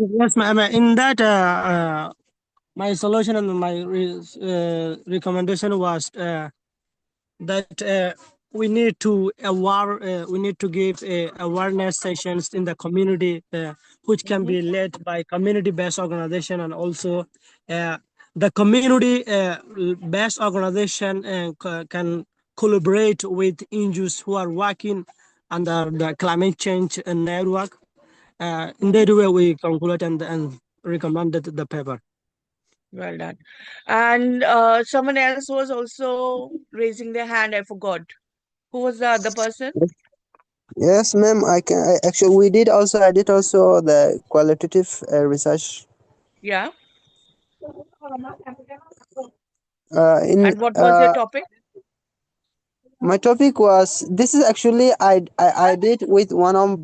Yes, ma'am. In that, my solution and my recommendation was that we need to give awareness sessions in the community, which can Mm-hmm. be led by community-based organization, and also uh, the community-based organization can collaborate with NGOs who are working under the climate change network. In that way, we conclude and recommended the paper. Well done. And someone else was also raising their hand. I forgot. Who was the other person? Yes, ma'am. Actually, we did also. I did also the qualitative research. Yeah. In And what was your topic? My topic was, this is actually I did with one of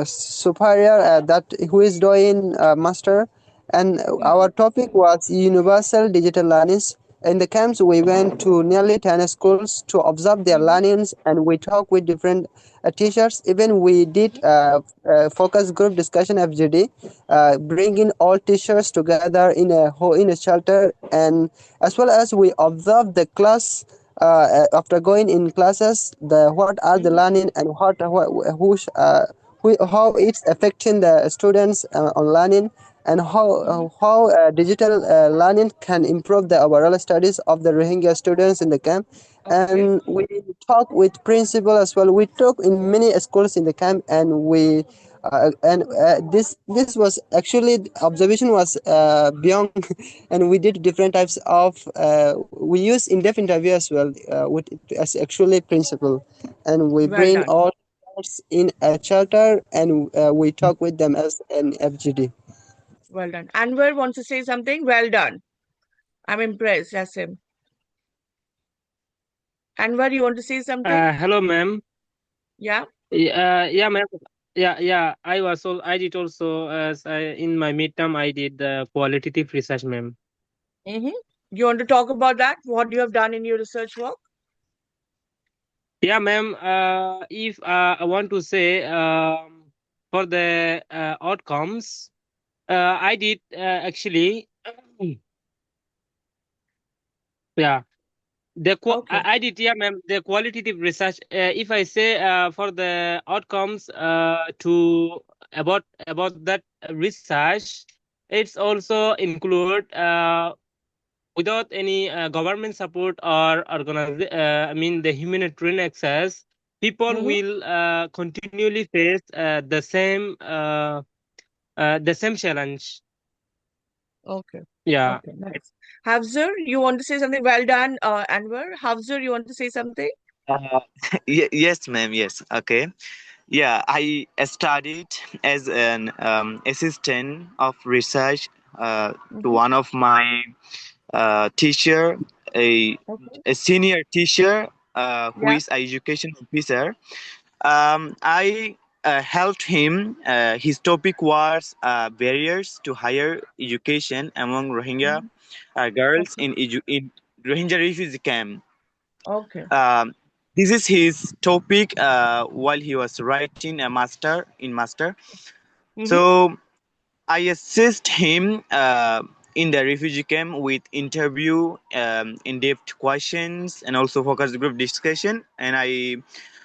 superior that who is doing master, and Mm-hmm. our topic was universal digital learnings. In the camps, we went to nearly 10 schools to observe their Mm-hmm. learnings, and we talked with different teachers. Even we did focus group discussion FGD, bringing all teachers together in a shelter, and as well as we observed the class after going in classes, the what are the Mm-hmm. learning and how it's affecting the students on learning, and Mm-hmm. how digital learning can improve the overall studies of the Rohingya students in the camp. Okay. And we talk with principal as well. We talk in many schools in the camp, and this was actually observation was beyond, and we did different types of we use in-depth interview as well with as actually principal, and we Well bring done. all in a charter, and we talk with them as an FGD. Well done. Anwar wants to say something. Well done. I'm impressed. That's him. Anwar, you want to say something? Hello, ma'am. Yeah. Yeah, ma'am. Yeah. I did also as in my midterm. I did qualitative research, ma'am. Mm-hmm. You want to talk about that? What you have done in your research work? Yeah, ma'am. If I want to say for the outcomes, I did actually. Yeah. Okay. I did, yeah, ma'am. The qualitative research. If I say for the outcomes about that research, it's also include without any government support or I mean the humanitarian access, people Mm-hmm. will continually face the same challenge. Okay. Yeah. Okay. Nice. Hafzur, you want to say something? Well done, Anwar. Hafzur, you want to say something? Uh, yes, ma'am. Yes. Okay. Yeah, I studied as an assistant of research to Mm-hmm. one of my teacher, a, Okay. a senior teacher who Yeah. is an education officer. I helped him. His topic was barriers to higher education among Rohingya Mm-hmm. girls Okay. in Rohingya refugee camp. Okay. Um, this is his topic while he was writing a master. Mm-hmm. So I assist him in the refugee camp with interview, in-depth questions, and also focus group discussion. And I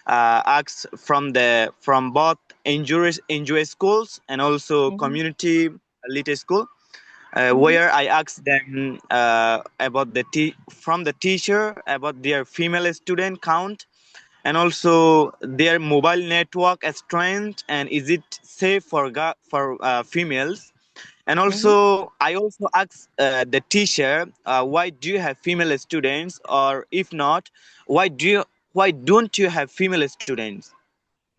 asked from both NGO schools and also Mm-hmm. community literacy school, Mm-hmm. where I asked them about from the teacher about their female student count, and also their mobile network strength, and is it safe for females. And Mm-hmm. also I also asked the teacher, why do you have female students, or if not, why don't you have female students.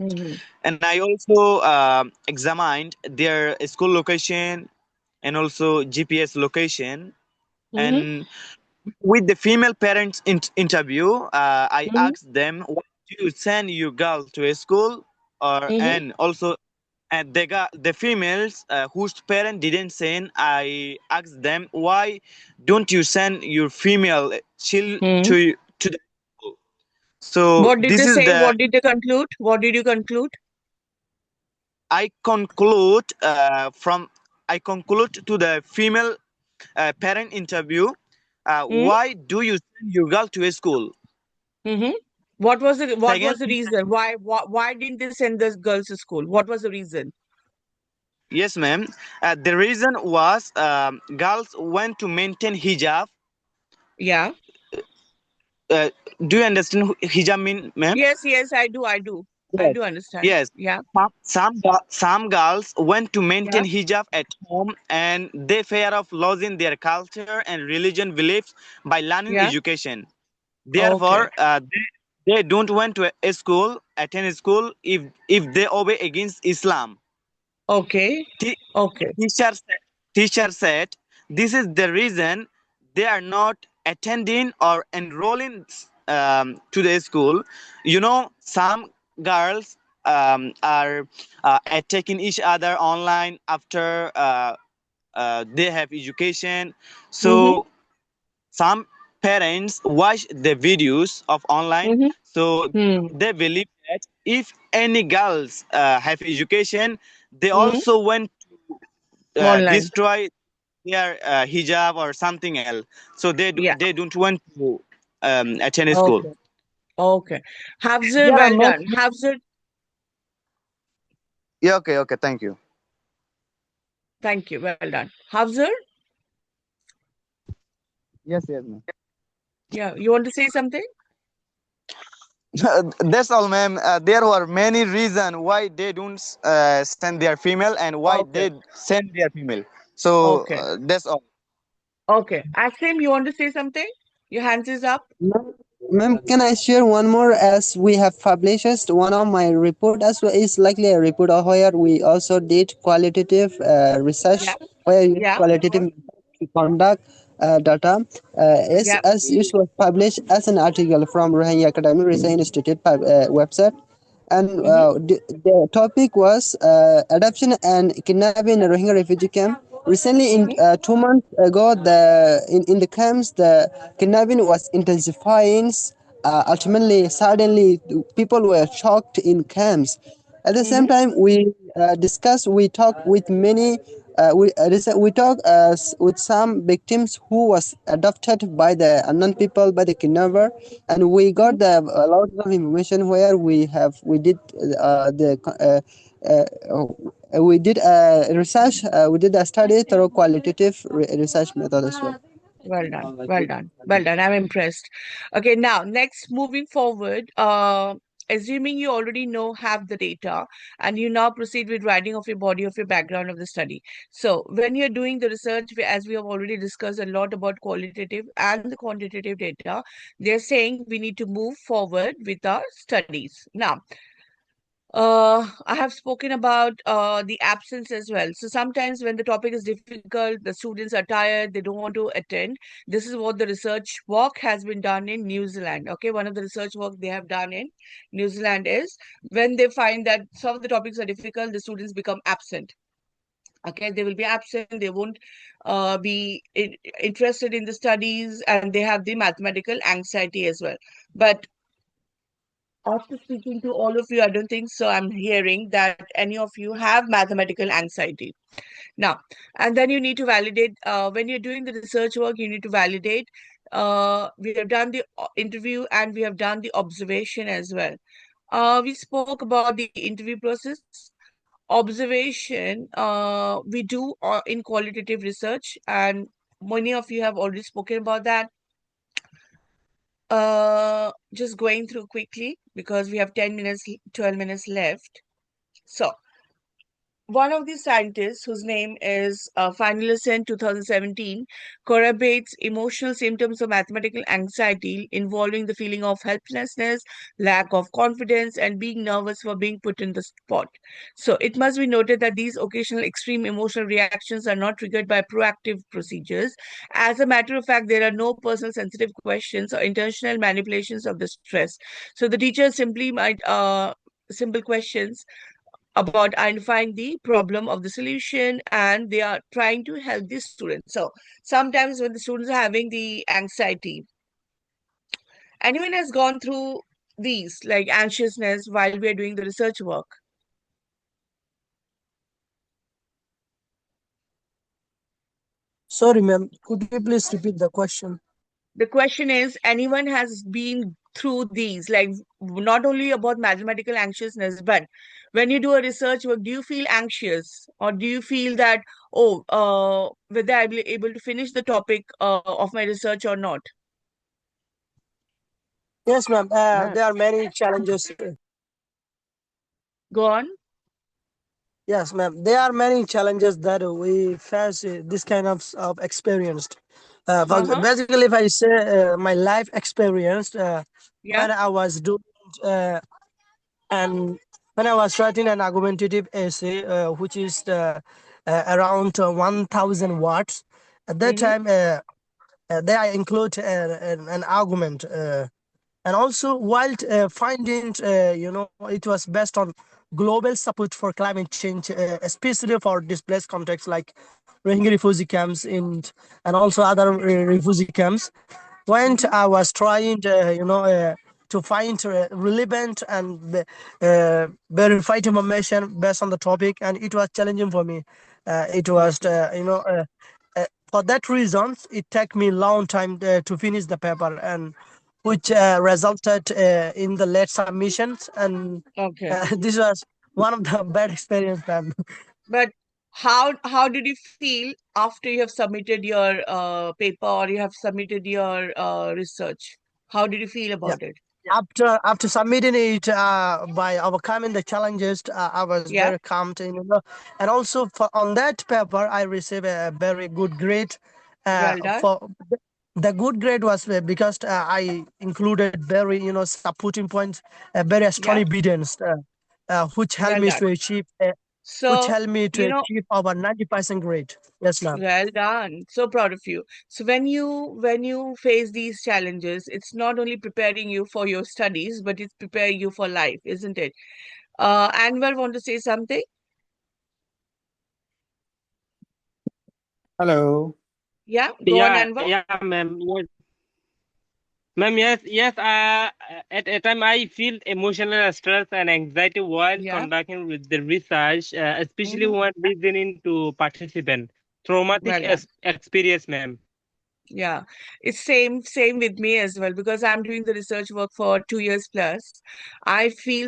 Mm-hmm. And I also examined their school location and also GPS location. Mm-hmm. And with the female parents interview, I Mm-hmm. asked them, why do you send your girl to a school, or Mm-hmm. and also, and the females whose parent didn't send, I asked them, why don't you send your female child Mm-hmm. to the school. So What did this they is say? the What did they conclude? What did you conclude? I conclude from I conclude to the female parent interview. Hmm? Why do you send your girl to a school? Mm-hmm. What was Second, the reason? Why didn't they send the girls to school? What was the reason? yes, ma'am. The reason was girls went to maintain hijab. Yeah. Uh, do you understand hijab mean, ma'am? Yes, I do. I Yes. do understand. Yes. Yeah. Some girls went to Yeah. maintain hijab at home and they fear of losing their culture and religion beliefs by learning Yeah. education. Okay. Therefore, they don't went to a school, attend a school if they obey against Islam. Okay. T- Okay. teacher said this is the reason they are not attending or enrolling to the school. You know, some girls are attacking each other online after they have education. Mm-hmm. So some parents watch the videos of online, Mm-hmm. so Hmm. they believe that if any girls have education, they Hmm. also went to Online. destroy their hijab or something else, so Yeah. they don't want to attend a school. Okay. Okay. Hafzir, There are well many. done. Hafzir, Yeah, okay, okay, thank you. thank you. Well done. Hafzir, Yes, yes, ma'am. yeah, you want to say something? That's all, ma'am. There were many reasons why they don't send their female and why Okay. they send their female. So Okay. that's all. Okay. Asim, you want to say something? Your hands is up. Ma'am, can I share one more? As we have published one of my report as well, is likely a report where we also did qualitative Yeah. research, where you use Yeah. qualitative to conduct data. Yeah. As it was published as an article from Rohingya Academic Research Institute website, and Mm-hmm. the topic was adoption and kidnapping in Rohingya refugee camp. Recently, in Mm-hmm. 2 months ago, in the camps, the kidnapping was intensifying. Ultimately, suddenly, people were shocked in camps. At the same Mm-hmm. time, we talked with many, we talked with some victims who was adopted by the unknown people, by the kidnapper, and we got a lot of information where we did we did research, we did a study through qualitative research method as well. Well done. Well done. Well done. I'm impressed. Okay, now next moving forward, assuming you already have the data and you now proceed with writing of your body of your background of the study. So when you're doing the research, as we have already discussed a lot about qualitative and the quantitative data, they're saying we need to move forward with our studies. Now, I have spoken about the absence as well. So sometimes when the topic is difficult, the students are tired, they don't want to attend. This is what the research work has been done in New Zealand. Okay, one of the research work they have done in New Zealand is when they find that some of the topics are difficult, the students become absent. Okay, they will be absent, they won't be interested in the studies, and they have the mathematical anxiety as well. But after speaking to all of you, I don't think so. I'm hearing that any of you have mathematical anxiety. Now, and then you need to validate, when you're doing the research work, you need to validate. We have done the interview and we have done the observation as well. We spoke about the interview process. Observation, we do in qualitative research, and many of you have already spoken about that. Just going through quickly because we have 10 minutes, 12 minutes left. So, one of the scientists, whose name is finalist in 2017, corroborates emotional symptoms of mathematical anxiety involving the feeling of helplessness, lack of confidence, and being nervous for being put in the spot. So it must be noted that these occasional extreme emotional reactions are not triggered by proactive procedures. As a matter of fact, there are no personal sensitive questions or intentional manipulations of the stress. So the teacher simply might simple questions about identifying the problem of the solution, and they are trying to help the students. So sometimes when the students are having the anxiety, anyone has gone through these like anxiousness while we are doing the research work? Sorry, ma'am. Could you please repeat the question? The question is, anyone has been through these, like not only about mathematical anxiousness, but when you do a research work, do you feel anxious, or do you feel that, oh, whether I'll be able to finish the topic of my research or not? Yes, ma'am. Yeah. There are many challenges. Go on. Yes, ma'am. There are many challenges that we face this kind of experience. Uh-huh. Basically, if I say my life experience, Yeah. when I was doing and when I was writing an argumentative essay, which is around 1,000 words, at that Mm-hmm. time, there I include an argument. And also, while finding, it was based on global support for climate change, especially for displaced contexts like Rohingya refugee camps and also other refugee camps. When Mm-hmm. I was trying, to find relevant and verified information based on the topic, and it was challenging for me. It was, Okay. for that reason, it took me long time to finish the paper, and which resulted in the late submissions. And Okay. this was one of the bad experience, man. But how did you feel after you have submitted your paper, or you have submitted your research? How did you feel Yeah. about it? After submitting it, by overcoming the challenges, I was Yeah. very calm, and also on that paper I received a very good grade. Well done. For the good grade was because I included very supporting points, very strong Yeah. evidence, which helped Well me done. to achieve which So, helped me to you know, achieve over 90% grade. Yes, ma'am. well done. So proud of you. So when you face these challenges, it's not only preparing you for your studies, but it's preparing you for life, isn't it? Anwar, want to say something? Hello. Yeah, go on, Yeah, Anwar. yeah, ma'am. Yes, ma'am. Yes, yes. At a time, I feel emotional stress and anxiety while Yeah. conducting with the research, especially Hmm. when listening to participant. Traumatic Well done. experience, ma'am. Yeah, it's same with me as well, because I'm doing the research work for 2 years plus.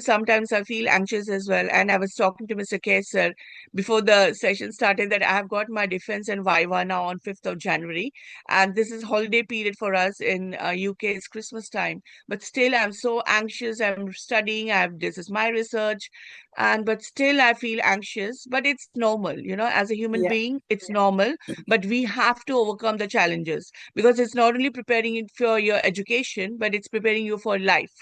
Sometimes I feel anxious as well. And I was talking to Mr. Kesar before the session started that I have got my defense and Viva now on 5th of January. And this is holiday period for us in UK. It's Christmas time. But still I'm so anxious. I'm studying. This is my research. But still I feel anxious. But it's normal, as a human Yeah. being, it's normal. But we have to overcome the challenges, because it's not only preparing you for your education, but it's preparing you for life.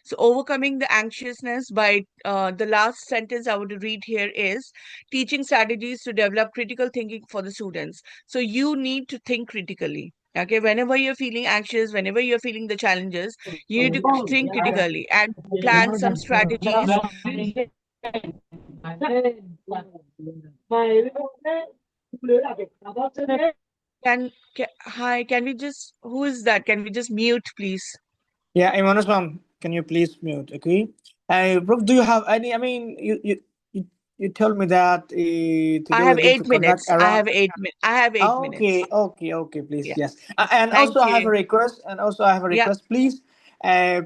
So overcoming the anxiousness by the last sentence I would read here is teaching strategies to develop critical thinking for the students. So you need to think critically. Okay, whenever you're feeling anxious, whenever you're feeling the challenges, you need to think critically and plan some strategies. Hi, can we just, who is that? Can we just mute, please? Yeah, Imanus ma'am, can you please mute? Okay. Prof, do you have any? I mean, you told me that I today we're have going to eight conduct minutes. I around. have 8 minutes. I have 8 minutes. Okay, please, Yeah. yes. And Thank also, I have a you. request. And also, I have a Yeah. request, please.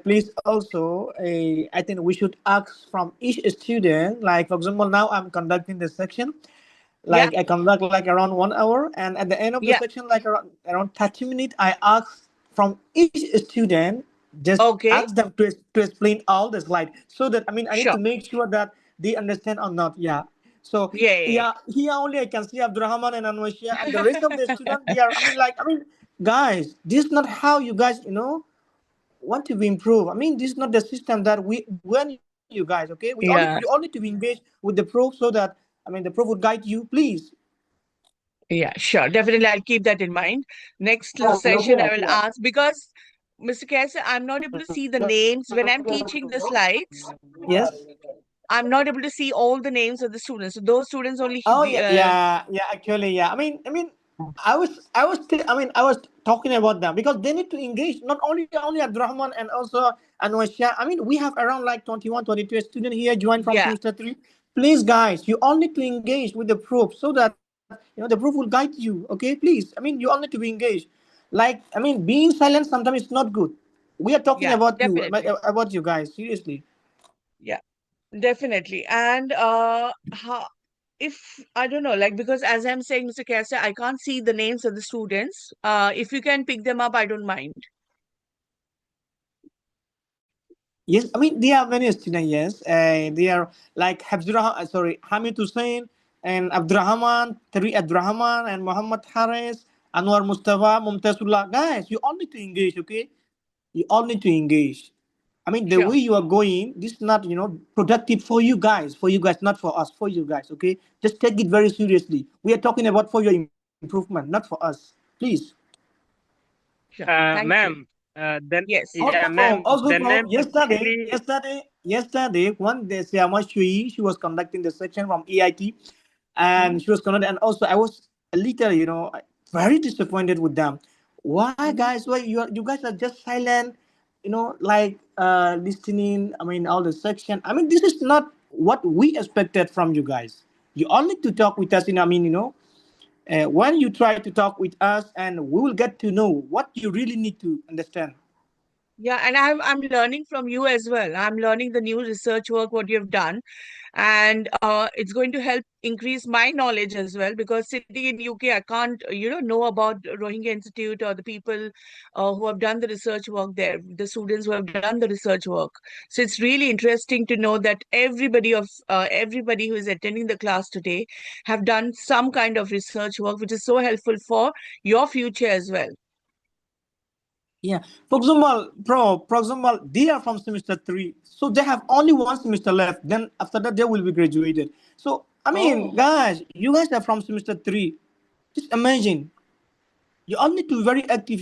Please also, I think we should ask from each student. Like for example, now I'm conducting this section. Yeah. Like I conduct like around 1 hour, and at the end of the Yeah. section, like around 30 minutes, I ask from each student, just Okay. ask them to explain all the slide, so that I mean I need Sure. to make sure that they understand or not. Yeah. So Yeah. Yeah. yeah, here only I can see Abdurrahman and Anwashia, and the rest of the students, they are, I mean, guys, this is not how you guys, want to be improved. I mean, this is not the system that we want you guys. Okay, you all need Yeah. to be engaged with the Prof, so that I mean the Prof would guide you. Please. Yeah. Sure. Definitely. I'll keep that in mind. Next session, I will ask, because Mr. Kesa, I'm not able to see the names when I'm teaching the slides. Yes. I'm not able to see all the names of the students. So those students only Oh yeah, yeah. Actually, yeah. I mean, I was talking about them because they need to engage. Not only Abdurrahman and also Anwasha. I mean, we have around like 21, 22 students here joined from yeah. semester 3. Please, guys, you all need to engage with the Prof, so that the Prof will guide you. Okay, please. I mean, you all need to be engaged. Like, I mean, being silent sometimes is not good. We are talking Yeah, about you, definitely. about you guys. Seriously. Yeah, definitely. And how, if I don't know, like, because as I'm saying, Mr. Kessa, I can't see the names of the students. If you can pick them up, I don't mind. Yes, I mean they are many students. Yes, they are like Hamid Hussein and Abdurrahman, Tari Abdurrahman, and Muhammad Haris, Anwar Mustafa, Mumtazullah. Guys, you all need to engage. Okay, you all need to engage. I mean, the Sure. way you are going, this is not productive for you guys. For you guys, not for us. For you guys. Okay, just take it very seriously. We are talking about for your improvement, not for us. Please. Sure. Thank you. Ma'am, then Yes. yeah, ma'am, Also the from name yesterday, actually. one day, Siama Shui, she was conducting the section from EIT, and Mhm, she was conducting, and also I was a little, very disappointed with them. Why, mhm. guys? Why you guys are just silent? Like listening. I mean, all the section. I mean, this is not what we expected from you guys. You all need to talk with us. I mean, when you try to talk with us, and we will get to know what you really need to understand. Yeah, and I'm learning from you as well. I'm learning the new research work what you've done, and it's going to help increase my knowledge as well, because sitting in UK I can't know about Rohingya Institute or the people who have done the research work there, the students who have done the research work. So it's really interesting to know that everybody who is attending the class today have done some kind of research work, which is so helpful for your future as well. Yeah. For example, they are from semester 3. So they have only one semester left. Then after that, they will be graduated. So, I mean, Oh. guys, you guys are from semester 3. Just imagine. You all need to be very active.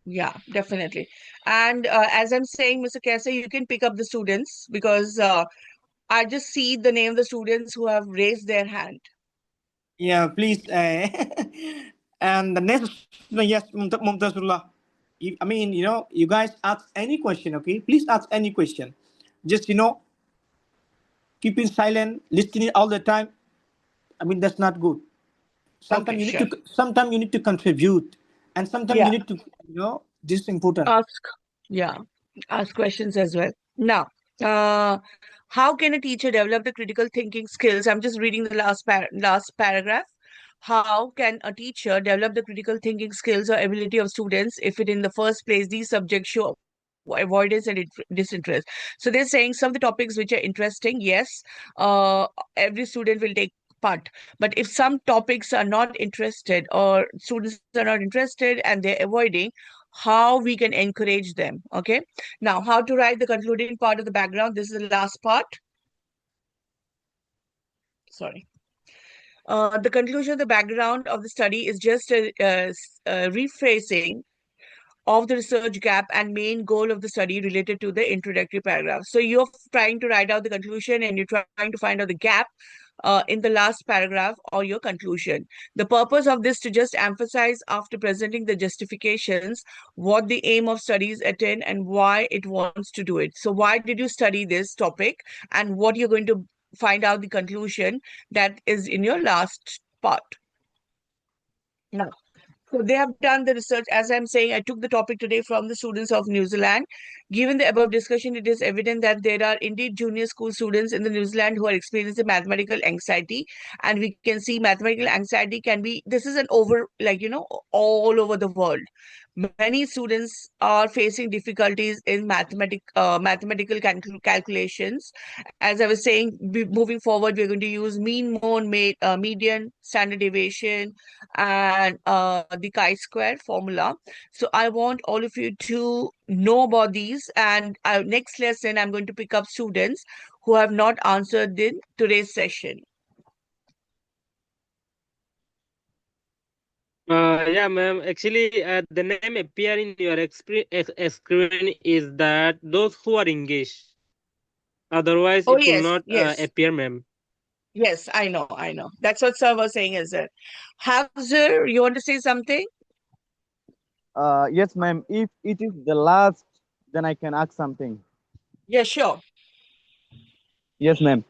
Yeah, definitely. And as I'm saying, Mr. Kessa, you can pick up the students, because I just see the name of the students who have raised their hand. Yeah, please. And the next student, yes, Mumtazullah. I mean, you guys ask any question, okay? Please ask any question. Just, keeping silent, listening all the time. I mean, that's not good. Okay, Sometimes you need sure. to sometimes you need to contribute, and sometimes you Yeah, need to this is important. ask. Yeah, ask questions as well. Now, uh, how can a teacher develop the critical thinking skills? I'm just reading the last paragraph. How can a teacher develop the critical thinking skills or ability of students if it in the first place these subjects show avoidance and disinterest? So they're saying some of the topics which are interesting, yes, every student will take part. But if some topics are not interested or students are not interested and they're avoiding, how we can encourage them. Okay. Now, how to write the concluding part of the background. This is the last part. Sorry. The conclusion of the background of the study is just a rephrasing of the research gap and main goal of the study related to the introductory paragraph. So you're trying to write out the conclusion and you're trying to find out the gap in the last paragraph or your conclusion. The purpose of this to just emphasize after presenting the justifications what the aim of studies attain and why it wants to do it. So why did you study this topic and what you're going to find out the conclusion that is in your last part. Now, so they have done the research. As I'm saying, I took the topic today from the students of New Zealand. Given the above discussion, it is evident that there are indeed junior school students in the New Zealand who are experiencing mathematical anxiety. And we can see mathematical anxiety can be, this is an over, like, all over the world. Many students are facing difficulties in mathematical calculations. As I was saying, moving forward, we're going to use mean, mode, median, standard deviation, and the chi-square formula. So I want all of you to know about these. And next lesson, I'm going to pick up students who have not answered in today's session. Yeah, ma'am. Actually, the name appear in your screen is that those who are engaged. Otherwise, Oh, it will yes, not yes. appear, ma'am. Yes, I know, I know. That's what sir was saying, is it? Hauser, you want to say something? Yes, ma'am. If it is the last, then I can ask something. Yeah, sure. Yes, ma'am.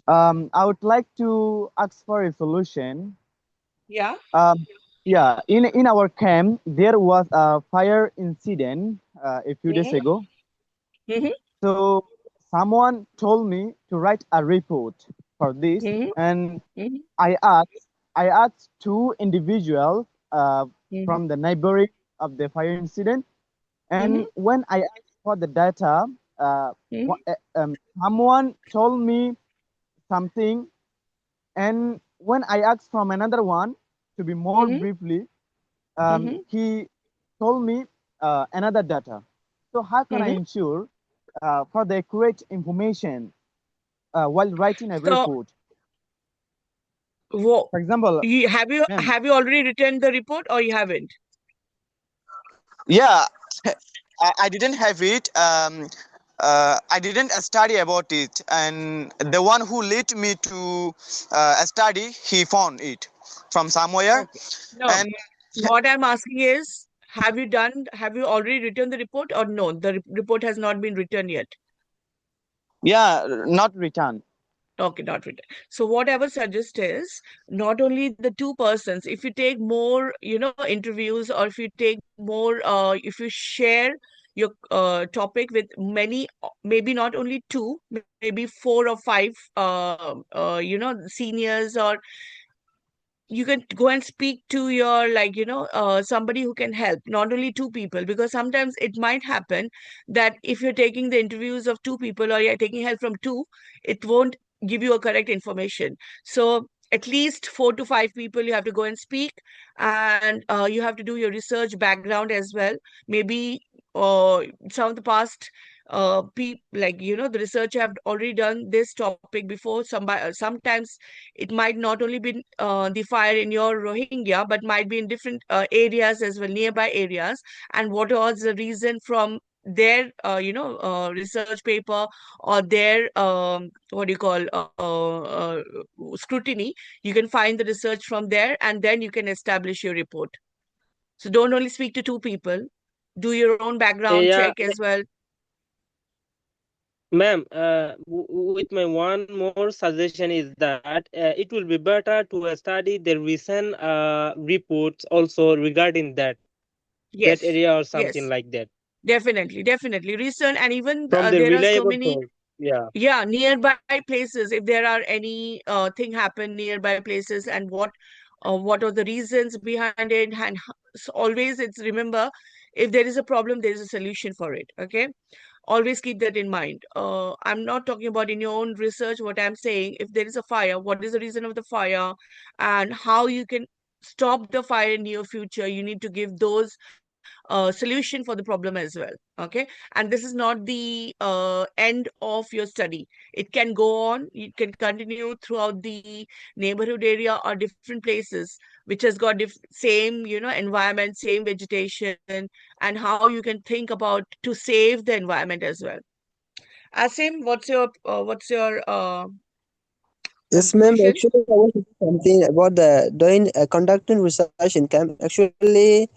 I would like to ask for a solution. Yeah. Yeah, in our camp there was a fire incident a few days Mm-hmm. ago. Mm-hmm. So someone told me to write a report for this, Mm-hmm. and Mm-hmm. I asked two individuals Mm-hmm. from the neighborhood of the fire incident, Mm-hmm. and when I asked for the data, uh, Mm-hmm. someone told me something, and when I asked from another one to be more Mm-hmm. briefly, Mm-hmm. he told me another data. So how can I Mm-hmm. ensure for the accurate information while writing a So, report? wha- For example, you ma'am, have you already written the report or you haven't? yeah, I didn't have it. I didn't study about it, and the one who led me to study, he found it from somewhere, Okay. No. and What I'm asking is, have you already written the report or no? The report has not been written yet. yeah, not return. Okay, not written. So what I would suggest is not only the two persons, if you take more, interviews, or if you take more, if you share your topic with many, maybe not only two, maybe four or five, seniors, or you can go and speak to your, somebody who can help, not only two people, because sometimes it might happen that if you're taking the interviews of two people or you're taking help from two, it won't give you a correct information. So at least 4 to 5 people you have to go and speak, and you have to do your research background as well. Maybe some of the past the researcher have already done this topic before. Sometimes it might not only be the fire in your Rohingya, but might be in different areas as well, nearby areas. And what was the reason from their, research paper, or their, what do you call, scrutiny. You can find the research from there, and then you can establish your report. So don't only speak to two people. Do your own background Yeah, check as well. ma'am, with my one more suggestion is that it will be better to study the recent reports also regarding that Yes, area or something yes, like that definitely research. And even from the there are so reliable many, source. Yeah. yeah, nearby places, if there are any thing happen nearby places, and what are the reasons behind it, and so always it's, remember, if there is a problem, there is a solution for it. Okay, always keep that in mind. I'm not talking about in your own research. What I'm saying, if there is a fire, what is the reason of the fire, and how you can stop the fire in near future. You need to give those solution for the problem as well. Okay, and this is not the end of your study. It can go on. You can continue throughout the neighborhood area or different places which has got same, environment, same vegetation, and how you can think about to save the environment as well. Asim, what's your Yes, ma'am. conclusion? Actually, I want to say something about the doing conducting research in camp. Actually,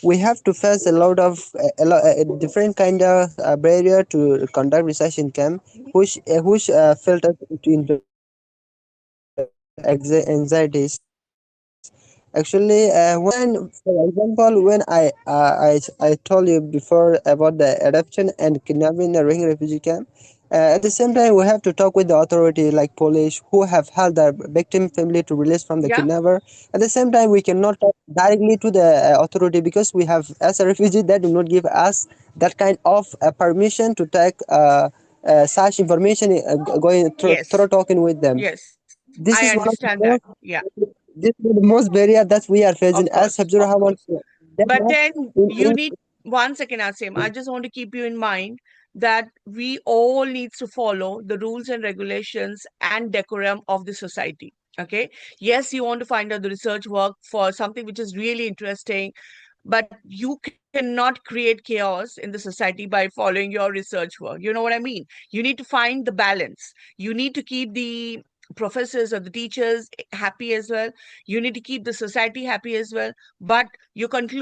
we have to face a lot of different kind of barrier to conduct research in camp, which filters into anxiety. Actually, for example, when I told you before about the adoption and kidnapping in the Rohingya refugee camp, at the same time we have to talk with the authority like police who have held the victim family to release from the Yeah. kidnapper. At the same time, we cannot talk directly to the authority because we have, as a refugee, that do not give us that kind of permission to take such information going through Yes. talking with them. Yes, I This is one of the understand that. most Yeah. this is the most barrier that we are facing Of as course, Habjur of Rahman. course. But then you In need, one second, Asim. I just want to keep you in mind that we all needs to follow the rules and regulations and decorum of the society. Okay. Yes, you want to find out the research work for something which is really interesting, but you cannot create chaos in the society by following your research work. You know what I mean? You need to find the balance. You need to keep the professors or the teachers happy as well. You need to keep the society happy as well. But your conclusion